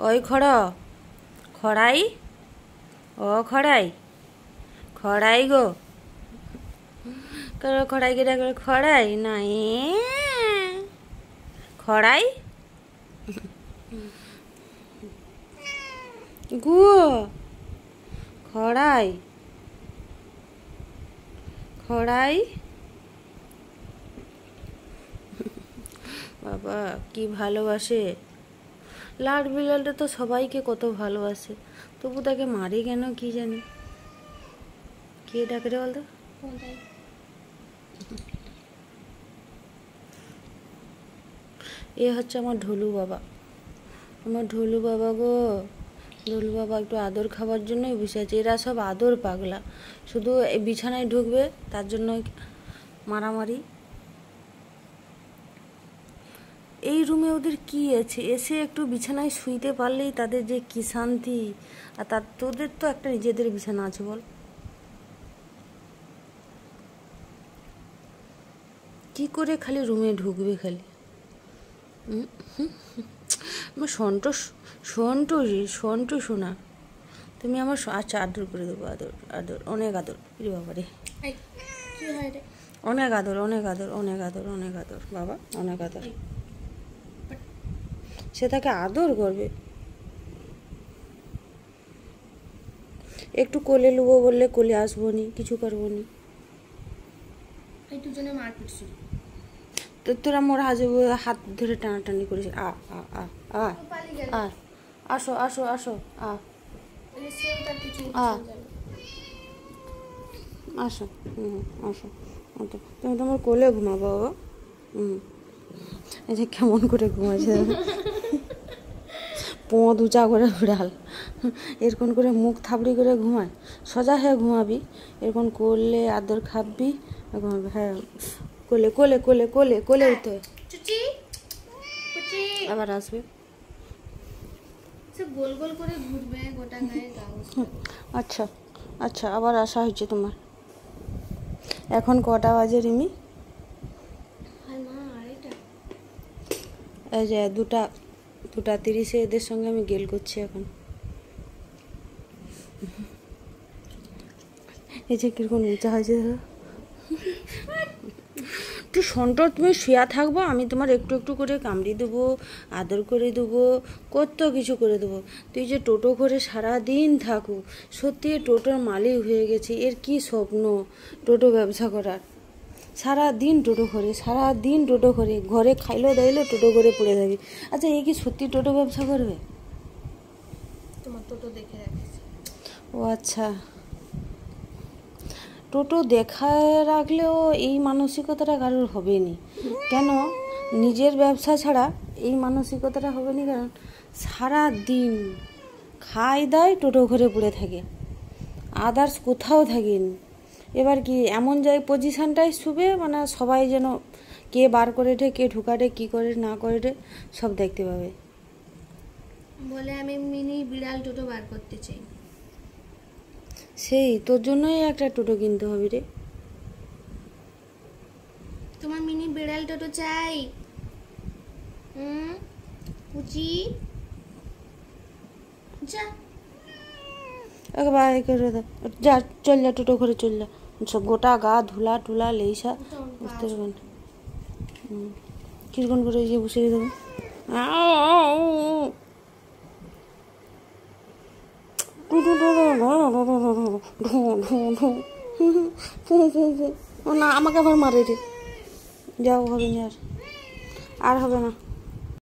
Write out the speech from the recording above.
ওই খড়াই ও খড়াই গো খড়াই কে ডাকলে খড়াই নাই খড়াই গো খড়াই বাবা কি ভালোবাসে। লাড বিড়ালটা তো সবাইকে কত ভালোবাসে, তবু তাকে মারে কেন কি জানি। কে ডাকে রে বলতো? এ হচ্ছে আমার ঢোলু বাবা, আমার ঢোলু বাবা গো। ঢোলু বাবা একটু আদর খাবার জন্যই বসে আছে। এরা সব আদর পাগলা, শুধু এই বিছানায় ঢুকবে তার জন্য মারামারি। এই রুমে ওদের কি আছে? এসে একটু বিছানায় শুইতে পারলেই তাদের যে কি শান্তি। আর তোদের তো একটা নিজেদের বিছানা আছে বল, কি করে খালি রুমে ঢুকবে খালি। আমার সন্টু শোনা, তুমি আমার আচ্ছা আদর করে দেবো, আদর অনেক আদর বাবারে, অনেক আদর বাবা, অনেক আদর। সে তাকে আদর করবে। একটু কোলে লুবো বললে কোলে আসবো নি, কিছু করবো নি। তোরা মোর হাত ধরে টানাটানি করিস। আসো আসো আসো আসো আসো। তুমি তোমার কোলে ঘুমাবো বাবা। এই যে কেমন করে ঘুমাচ্ছে, পোঁত উঁচা করে বিড়াল, এরকম করে মুখ থাবড়ি করে ঘুমায়। সোজা হয়ে ঘুমাবি, এরকম করলে আদর খাবি, ঘুমাবি। হ্যাঁ কোলে কোলে কোলে কোলে কোলে উঠতে আবার আসবে, গোল গোল করে ঘুরবে গোটা গায়ে। আচ্ছা আচ্ছা, আবার আসা হয়েছে তোমার। এখন কটা বাজে রিমি? এই যে 2:30 এদের সঙ্গে আমি গেল করছি এখন। এই যে কিরকম উঁচা হয়েছে ধরো। তুই সন্টর তুমি শুয়া থাকবো, আমি তোমার একটু একটু করে কামড়ি দেবো, আদর করে দেবো, কত কিছু করে দেবো। তুই যে টোটো করে সারাদিন থাকো, সত্যি টোটোর মালিক হয়ে গেছি। এর কি স্বপ্ন টোটো ব্যবসা করার। সারাদিন টোটো করে ঘরে খাইলো দাইলো টোটো করে পড়ে যাবি। আচ্ছা এ কি সত্যি টোটো ব্যবসা করবে? তোমার টোটো দেখে রাখিস। ও আচ্ছা, টোটো দেখায় রাখলেও এই মানসিকতাটা কারোর হবে নি কেন? নিজের ব্যবসা ছাড়া এই মানসিকতাটা হবে নি কারণ সারাদিন খাই দায় টোটো ঘরে পড়ে থাকে, আদার্স কোথাও থাকেনি। এবার কি এমন যায় পজিশানটাই শুবে, মানে সবাই যেন কে বার করে রে, কে ঢুকারে, কি করে না করে রে সব দেখতে পাবে বলে। আমি মিনি বিড়াল টোটো বার করতে চাই। সেই তোর জন্যই একটা টোটো কিনতে হবে রে। তোমার মিনি বিড়াল টোটো চাই। পুচি যা একবার যা, চল যা টোটো ঘরে চল যা। সব গোটা গা ধুলা টুলা লেইসা বুঝতে পারবেন কিরকম করে যে বসে দেবে। না আমাকে আবার মারে রে, যাও হবে না আর হবে না।